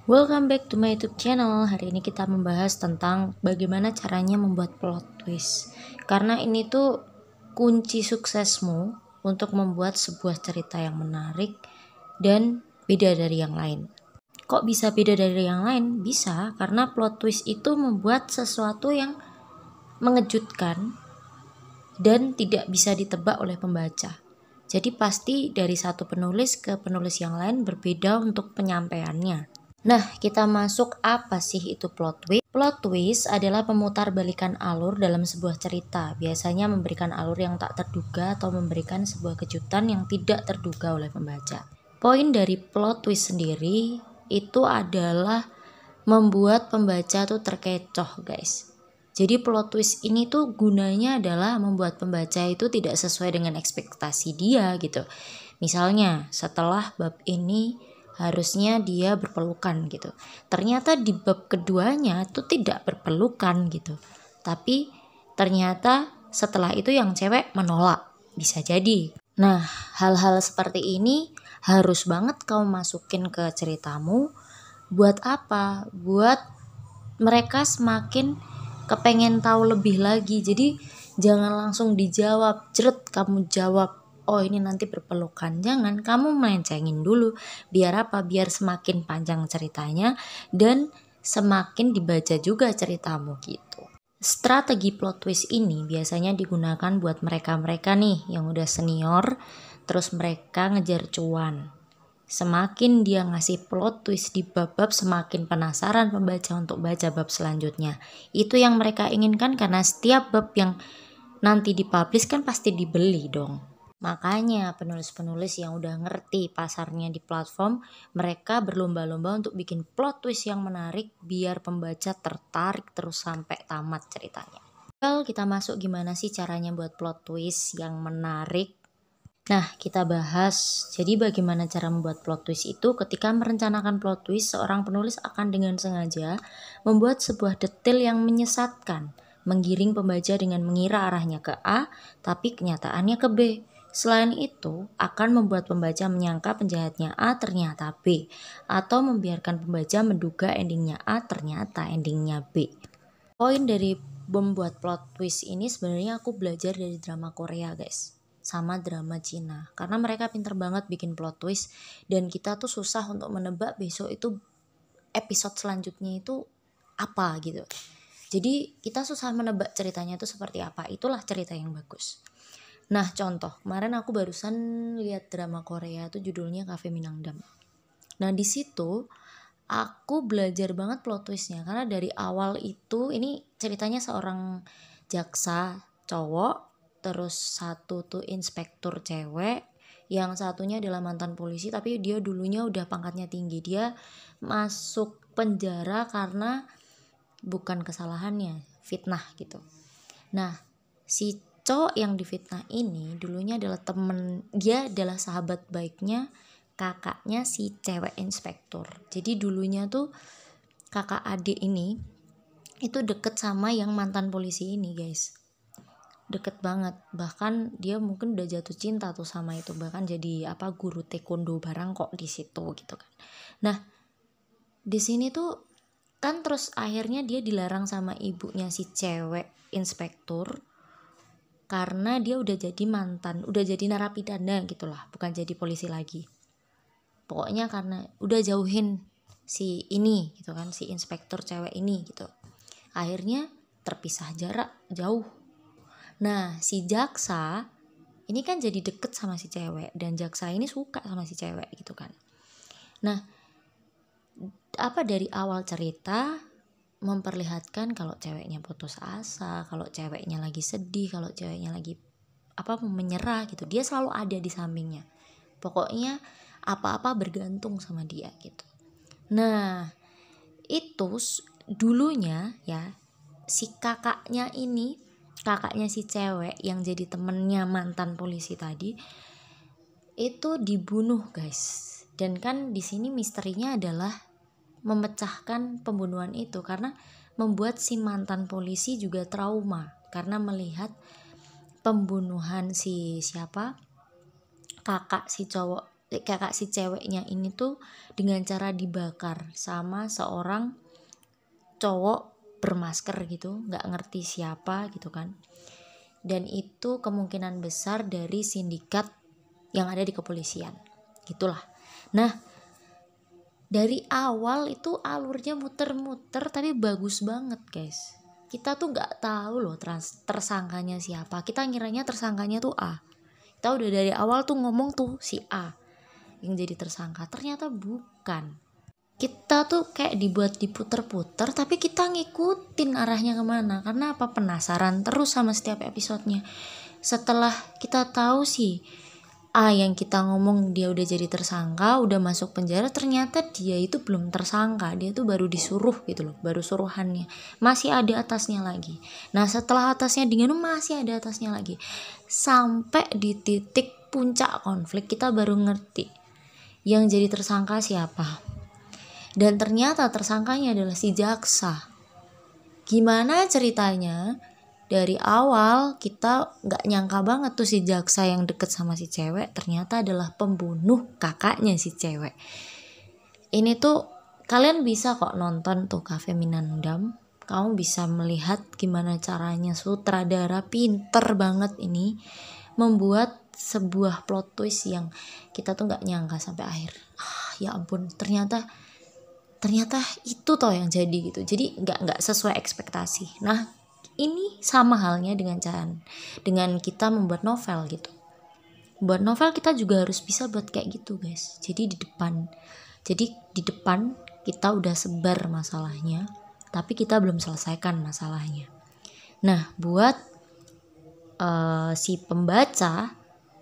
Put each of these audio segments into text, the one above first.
Welcome back to my YouTube channel. Hari ini kita membahas tentang bagaimana caranya membuat plot twist. Karena ini tuh kunci suksesmu untuk membuat sebuah cerita yang menarik dan beda dari yang lain. Kok bisa beda dari yang lain? Bisa, karena plot twist itu membuat sesuatu yang mengejutkan dan tidak bisa ditebak oleh pembaca. Jadi pasti dari satu penulis ke penulis yang lain berbeda untuk penyampaiannya. Nah, kita masuk apa sih itu plot twist? Plot twist adalah pemutarbalikan alur dalam sebuah cerita. Biasanya memberikan alur yang tak terduga atau memberikan sebuah kejutan yang tidak terduga oleh pembaca. Poin dari plot twist sendiri itu adalah membuat pembaca tuh terkecoh, guys. Jadi plot twist ini tuh gunanya adalah membuat pembaca itu tidak sesuai dengan ekspektasi dia gitu. Misalnya setelah bab ini harusnya dia berpelukan gitu. Ternyata di bab keduanya itu tidak berpelukan gitu. Tapi ternyata setelah itu yang cewek menolak. Bisa jadi. Nah, hal-hal seperti ini harus banget kau masukin ke ceritamu. Buat apa? Buat mereka semakin kepengen tahu lebih lagi. Jadi jangan langsung dijawab, jeret kamu jawab, oh ini nanti berpelukan. Jangan, kamu melencengin dulu. Biar apa? Biar semakin panjang ceritanya dan semakin dibaca juga ceritamu gitu. Strategi plot twist ini biasanya digunakan buat mereka-mereka nih yang udah senior, terus mereka ngejar cuan. Semakin dia ngasih plot twist di bab-bab, semakin penasaran pembaca untuk baca bab selanjutnya. Itu yang mereka inginkan karena setiap bab yang nanti dipublish kan pasti dibeli dong. Makanya penulis-penulis yang udah ngerti pasarnya di platform, mereka berlomba-lomba untuk bikin plot twist yang menarik biar pembaca tertarik terus sampai tamat ceritanya. Kalau kita masuk gimana sih caranya buat plot twist yang menarik? Nah, kita bahas. Jadi bagaimana cara membuat plot twist itu? Ketika merencanakan plot twist, seorang penulis akan dengan sengaja membuat sebuah detail yang menyesatkan, menggiring pembaca dengan mengira arahnya ke A, tapi kenyataannya ke B. Selain itu, akan membuat pembaca menyangka penjahatnya A ternyata B, atau membiarkan pembaca menduga endingnya A ternyata endingnya B. Poin dari membuat plot twist ini sebenarnya aku belajar dari drama Korea, guys, sama drama Cina, karena mereka pinter banget bikin plot twist dan kita tuh susah untuk menebak besok itu episode selanjutnya itu apa gitu. Jadi kita susah menebak ceritanya itu seperti apa. Itulah cerita yang bagus. Nah, contoh kemarin aku barusan lihat drama Korea tuh judulnya Cafe Minangdam. Nah, di situ aku belajar banget plot twistnya karena dari awal itu ini ceritanya seorang jaksa cowok, terus satu tuh inspektur cewek, yang satunya adalah mantan polisi tapi dia dulunya udah pangkatnya tinggi. Dia masuk penjara karena bukan kesalahannya, fitnah gitu. Nah, si cowok yang difitnah ini dulunya adalah dia adalah sahabat baiknya kakaknya si cewek inspektur. Jadi dulunya tuh kakak adik ini itu deket sama yang mantan polisi ini, guys. Deket banget, bahkan dia mungkin udah jatuh cinta tuh sama itu, bahkan jadi guru taekwondo barang kok di situ gitu kan. Nah, di sini tuh kan terus akhirnya dia dilarang sama ibunya si cewek inspektur karena dia udah jadi udah jadi narapidana gitulah, bukan jadi polisi lagi. Pokoknya karena udah jauhin si ini gitu kan, si inspektur cewek ini gitu. Akhirnya terpisah jarak jauh. Nah, si jaksa ini kan jadi deket sama si cewek dan jaksa ini suka sama si cewek gitu kan. Nah, dari awal cerita memperlihatkan kalau ceweknya putus asa, kalau ceweknya lagi sedih, kalau ceweknya lagi menyerah gitu. Dia selalu ada di sampingnya. Pokoknya apa-apa bergantung sama dia gitu. Nah, itu dulunya ya si kakaknya si cewek yang jadi temennya mantan polisi tadi itu dibunuh, guys. Dan kan di sini misterinya adalah memecahkan pembunuhan itu karena membuat si mantan polisi juga trauma karena melihat pembunuhan kakak si cowok kakak si ceweknya ini tuh dengan cara dibakar sama seorang cowok bermasker gitu, nggak ngerti siapa gitu kan. Dan itu kemungkinan besar dari sindikat yang ada di kepolisian gitulah. Nah, dari awal itu alurnya muter-muter tapi bagus banget guys. Kita tuh nggak tahu loh tersangkanya siapa. Kita ngiranya tersangkanya tuh A. Kita udah dari awal tuh ngomong tuh si A yang jadi tersangka. Ternyata bukan. Kita tuh kayak dibuat diputer-puter tapi kita ngikutin arahnya kemana. Karena apa? Penasaran terus sama setiap episodenya. Setelah kita tahu sih A yang kita ngomong dia udah jadi tersangka, udah masuk penjara, ternyata dia itu belum tersangka, dia tuh baru disuruh gitu loh, baru suruhannya, masih ada atasnya lagi. Nah setelah atasnya diganu masih ada atasnya lagi, sampai di titik puncak konflik kita baru ngerti yang jadi tersangka siapa. Dan ternyata tersangkanya adalah si jaksa. Gimana ceritanya? Dari awal kita gak nyangka banget tuh si jaksa yang deket sama si cewek ternyata adalah pembunuh kakaknya si cewek. Ini tuh kalian bisa kok nonton tuh Cafe Minandam. Kamu bisa melihat gimana caranya sutradara pinter banget ini membuat sebuah plot twist yang kita tuh gak nyangka sampai akhir. Ya ampun, ternyata itu toh yang jadi gitu. Jadi nggak sesuai ekspektasi. Nah ini sama halnya dengan kita membuat novel gitu. Buat novel kita juga harus bisa buat kayak gitu guys. Jadi di depan kita udah sebar masalahnya, tapi kita belum selesaikan masalahnya. Nah buat si pembaca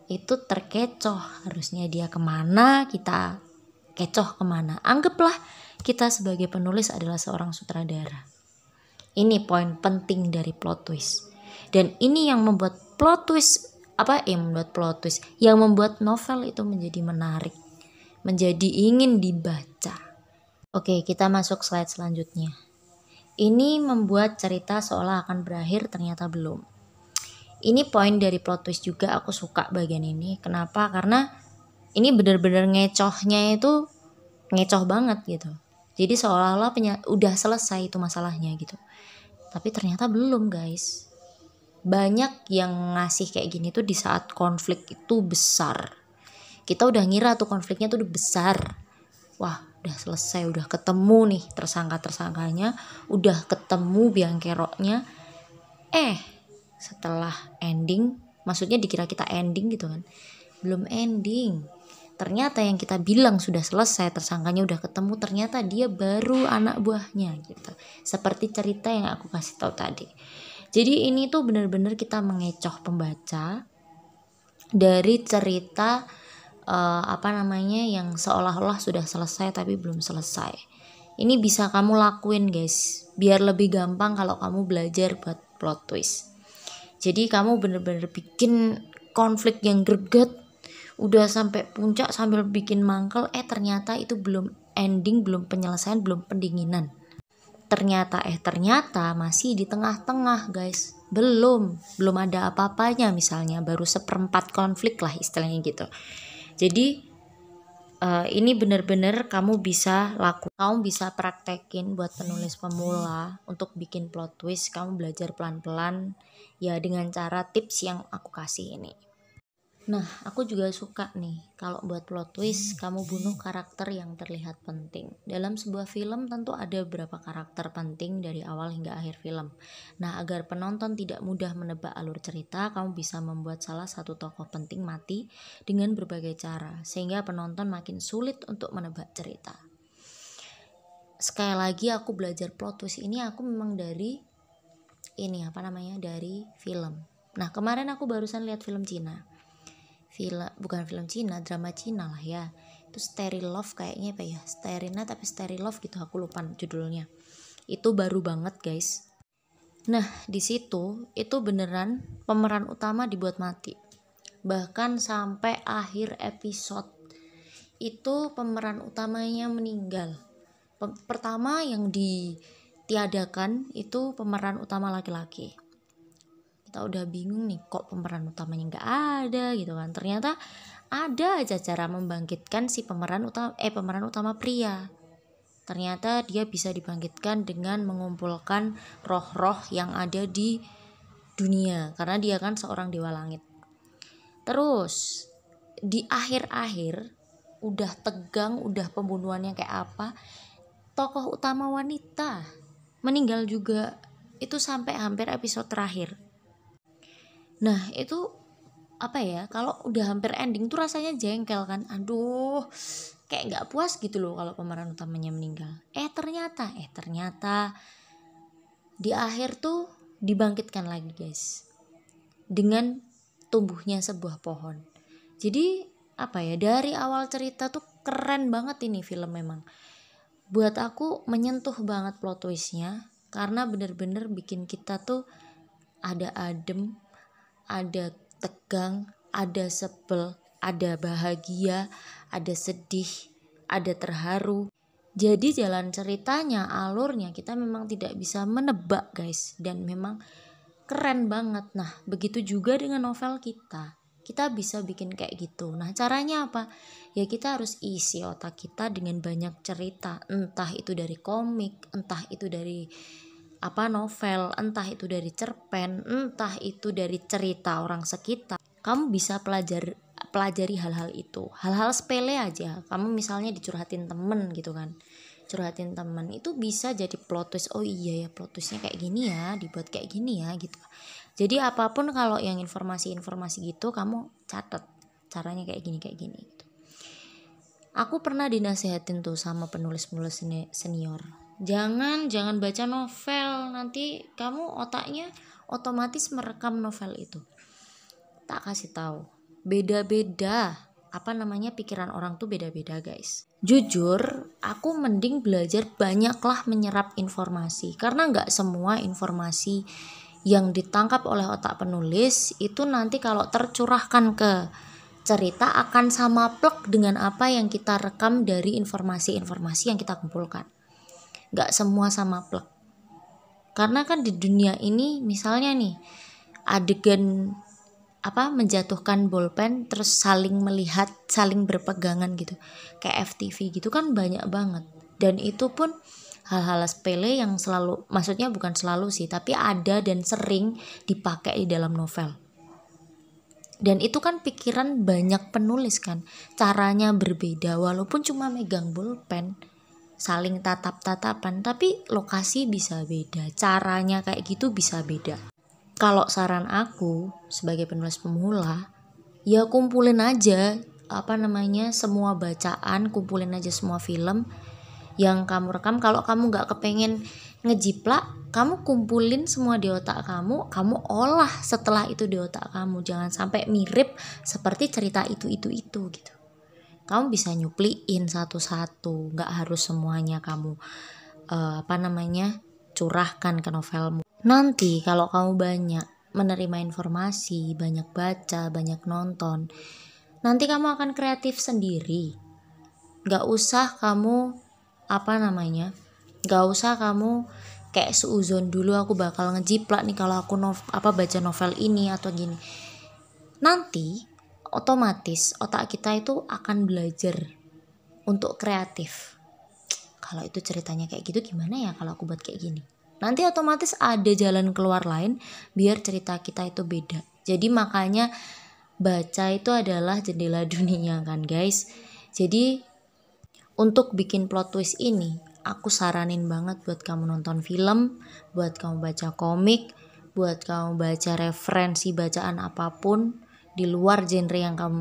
itu terkecoh, harusnya dia kemana kita kecoh kemana. Anggaplah kita sebagai penulis adalah seorang sutradara. Ini poin penting dari plot twist. Dan ini yang membuat yang membuat novel itu menjadi menarik, menjadi ingin dibaca. Oke, kita masuk slide selanjutnya. Ini membuat cerita seolah akan berakhir, ternyata belum. Ini poin dari plot twist juga, aku suka bagian ini. Kenapa? Karena ini benar-benar ngecohnya itu ngecoh banget gitu. Jadi seolah-olah udah selesai itu masalahnya gitu. Tapi ternyata belum guys. Banyak yang ngasih kayak gini tuh di saat konflik itu besar. Kita udah ngira tuh konfliknya tuh udah besar. Wah udah selesai, udah ketemu nih tersangka-tersangkanya, udah ketemu biang keroknya. Setelah ending, maksudnya dikira kita ending gitu kan, belum ending. Ternyata yang kita bilang sudah selesai, tersangkanya udah ketemu, ternyata dia baru anak buahnya gitu. Seperti cerita yang aku kasih tahu tadi. Jadi ini tuh benar-benar kita mengecoh pembaca dari cerita yang seolah-olah sudah selesai tapi belum selesai. Ini bisa kamu lakuin guys, biar lebih gampang kalau kamu belajar buat plot twist. Jadi kamu benar-benar bikin konflik yang greget, udah sampai puncak sambil bikin mangkel, ternyata itu belum ending, belum penyelesaian, belum pendinginan. Ternyata masih di tengah-tengah guys, belum ada apa-apanya, misalnya baru 1/4 konflik lah istilahnya gitu. Jadi ini benar-benar kamu bisa praktekin buat penulis pemula untuk bikin plot twist. Kamu belajar pelan-pelan ya dengan cara tips yang aku kasih ini. Nah, aku juga suka nih kalau buat plot twist kamu bunuh karakter yang terlihat penting. Dalam sebuah film tentu ada beberapa karakter penting dari awal hingga akhir film. Nah, agar penonton tidak mudah menebak alur cerita, kamu bisa membuat salah satu tokoh penting mati dengan berbagai cara, sehingga penonton makin sulit untuk menebak cerita. Sekali lagi aku belajar plot twist ini aku memang dari film. Nah, kemarin aku barusan lihat film Cina. Drama Cina lah ya. Itu Steril Love kayaknya Sterina tapi Steril Love gitu, aku lupa judulnya. Itu baru banget guys. Nah di situ itu beneran pemeran utama dibuat mati. Bahkan sampai akhir episode itu pemeran utamanya meninggal. Pertama yang ditiadakan itu pemeran utama laki-laki. Kita udah bingung nih kok pemeran utamanya nggak ada gitu kan. Ternyata ada aja cara membangkitkan si pemeran utama pria. Ternyata dia bisa dibangkitkan dengan mengumpulkan roh-roh yang ada di dunia, karena dia kan seorang dewa langit. Terus di akhir-akhir udah tegang, udah pembunuhannya kayak apa, tokoh utama wanita meninggal juga. Itu sampai hampir episode terakhir. Nah itu apa ya, kalau udah hampir ending tuh rasanya jengkel kan, aduh kayak nggak puas gitu loh kalau pemeran utamanya meninggal. Ternyata di akhir tuh dibangkitkan lagi guys, dengan tumbuhnya sebuah pohon. Jadi apa ya, dari awal cerita tuh keren banget ini film memang. Buat aku menyentuh banget plot twistnya, karena bener-bener bikin kita tuh ada adem, ada tegang, ada sebel, ada bahagia, ada sedih, ada terharu. Jadi jalan ceritanya, alurnya kita memang tidak bisa menebak guys, dan memang keren banget. Nah begitu juga dengan novel kita bisa bikin kayak gitu. Nah caranya apa? Ya kita harus isi otak kita dengan banyak cerita, entah itu dari komik, entah itu dari novel, entah itu dari cerpen, entah itu dari cerita orang sekitar. Kamu bisa pelajari hal-hal itu, hal-hal sepele aja. Kamu misalnya dicurhatin temen gitu kan, curhatin temen itu bisa jadi plot twist. Oh iya ya, plot twistnya kayak gini ya, dibuat kayak gini ya gitu. Jadi apapun kalau yang informasi-informasi gitu kamu catat, caranya kayak gini gitu. Aku pernah dinasehatin tuh sama penulis-penulis senior, jangan baca novel, nanti kamu otaknya otomatis merekam novel itu. Tak kasih tahu, beda-beda pikiran orang tuh beda-beda guys. Jujur aku mending belajar banyaklah menyerap informasi, karena nggak semua informasi yang ditangkap oleh otak penulis itu nanti kalau tercurahkan ke cerita akan sama plek dengan apa yang kita rekam dari informasi-informasi yang kita kumpulkan. Gak semua sama plek. Karena kan di dunia ini misalnya nih adegan menjatuhkan bolpen terus saling melihat, saling berpegangan gitu, kayak FTV gitu kan banyak banget. Dan itu pun hal-hal sepele yang selalu, maksudnya bukan selalu sih, tapi ada dan sering dipakai di dalam novel. Dan itu kan pikiran banyak penulis kan, caranya berbeda walaupun cuma megang bolpen, saling tatap-tatapan, tapi lokasi bisa beda, caranya kayak gitu bisa beda. Kalau saran aku sebagai penulis pemula, ya kumpulin aja semua bacaan, kumpulin aja semua film yang kamu rekam. Kalau kamu nggak kepengen ngejiplak, kamu kumpulin semua di otak kamu olah setelah itu di otak kamu. Jangan sampai mirip seperti cerita itu gitu. Kamu bisa nyupliin satu-satu, nggak harus semuanya kamu curahkan ke novelmu. Nanti kalau kamu banyak menerima informasi, banyak baca, banyak nonton, nanti kamu akan kreatif sendiri. Nggak usah kamu gak usah kamu kayak seuzon dulu aku bakal ngejiplak nih kalau aku baca novel ini atau gini. Nanti otomatis otak kita itu akan belajar untuk kreatif. Kalau itu ceritanya kayak gitu, gimana ya kalau aku buat kayak gini? Nanti otomatis ada jalan keluar lain biar cerita kita itu beda. Jadi makanya baca itu adalah jendela dunia kan guys. Jadi untuk bikin plot twist ini, aku saranin banget buat kamu nonton film, buat kamu baca komik, buat kamu baca referensi bacaan apapun di luar genre yang kamu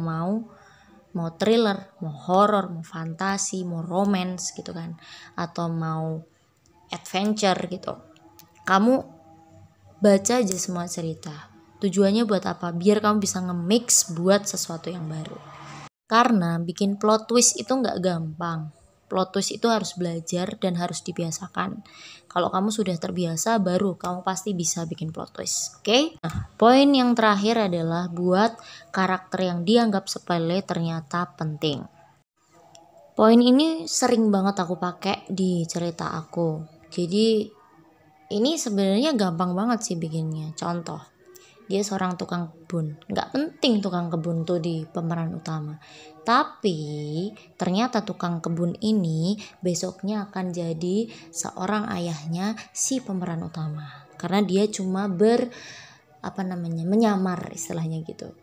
mau thriller, mau horor, mau fantasi, mau romance gitu kan, atau mau adventure gitu. Kamu baca aja semua cerita. Tujuannya buat apa? Biar kamu bisa nge-mix buat sesuatu yang baru. Karena bikin plot twist itu gak gampang. Plot twist itu harus belajar dan harus dibiasakan. Kalau kamu sudah terbiasa, baru kamu pasti bisa bikin plot twist. Oke? Nah, poin yang terakhir adalah buat karakter yang dianggap sepele ternyata penting. Poin ini sering banget aku pakai di cerita aku. Jadi ini sebenarnya gampang banget sih bikinnya. Contoh, dia seorang tukang kebun. Nggak penting tukang kebun tuh di pemeran utama. Tapi ternyata tukang kebun ini besoknya akan jadi seorang ayahnya si pemeran utama. Karena dia cuma menyamar istilahnya gitu.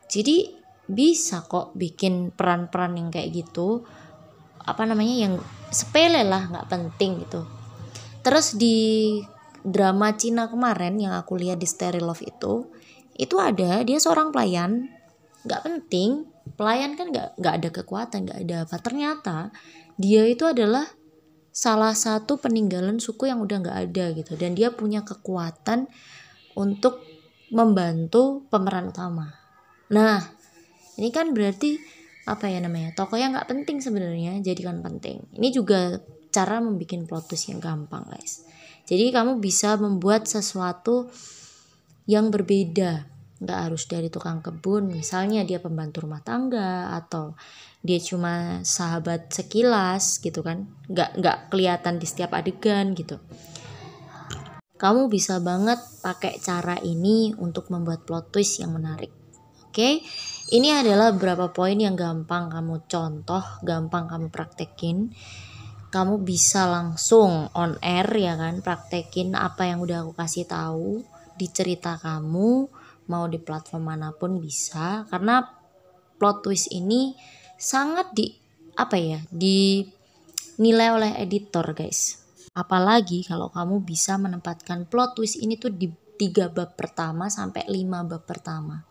Jadi bisa kok bikin peran-peran yang kayak gitu, yang sepele lah, nggak penting gitu. Terus di drama Cina kemarin yang aku lihat di Stereo Love itu ada dia seorang pelayan, nggak penting, pelayan kan nggak ada kekuatan, nggak ada apa. Ternyata dia itu adalah salah satu peninggalan suku yang udah nggak ada gitu, dan dia punya kekuatan untuk membantu pemeran utama. Nah, ini kan berarti tokoh yang nggak penting sebenarnya jadikan penting. Ini juga cara membuat plot twist yang gampang, guys. Jadi kamu bisa membuat sesuatu yang berbeda, nggak harus dari tukang kebun. Misalnya dia pembantu rumah tangga atau dia cuma sahabat sekilas gitu kan, nggak kelihatan di setiap adegan gitu. Kamu bisa banget pakai cara ini untuk membuat plot twist yang menarik. Oke, ini adalah beberapa poin yang gampang kamu contoh, gampang kamu praktekin. Kamu bisa langsung on air ya kan, praktekin apa yang udah aku kasih tahu di cerita kamu, mau di platform manapun bisa. Karena plot twist ini sangat dinilai oleh editor, guys. Apalagi kalau kamu bisa menempatkan plot twist ini tuh di 3 bab pertama sampai 5 bab pertama.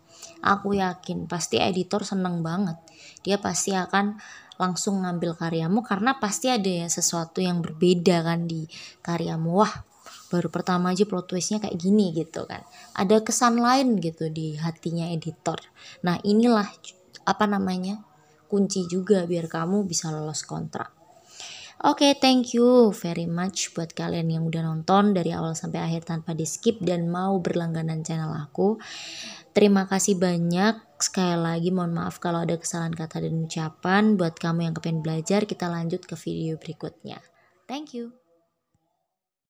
Aku yakin pasti editor seneng banget. Dia pasti akan langsung ngambil karyamu karena pasti ada ya sesuatu yang berbeda kan di karyamu. Wah, baru pertama aja plot twistnya kayak gini gitu kan. Ada kesan lain gitu di hatinya editor. Nah, inilah kunci juga biar kamu bisa lolos kontrak. Oke, thank you very much buat kalian yang udah nonton dari awal sampai akhir tanpa di skip dan mau berlangganan channel aku. Terima kasih banyak. Sekali lagi mohon maaf kalau ada kesalahan kata dan ucapan. Buat kamu yang kepengen belajar, kita lanjut ke video berikutnya. Thank you.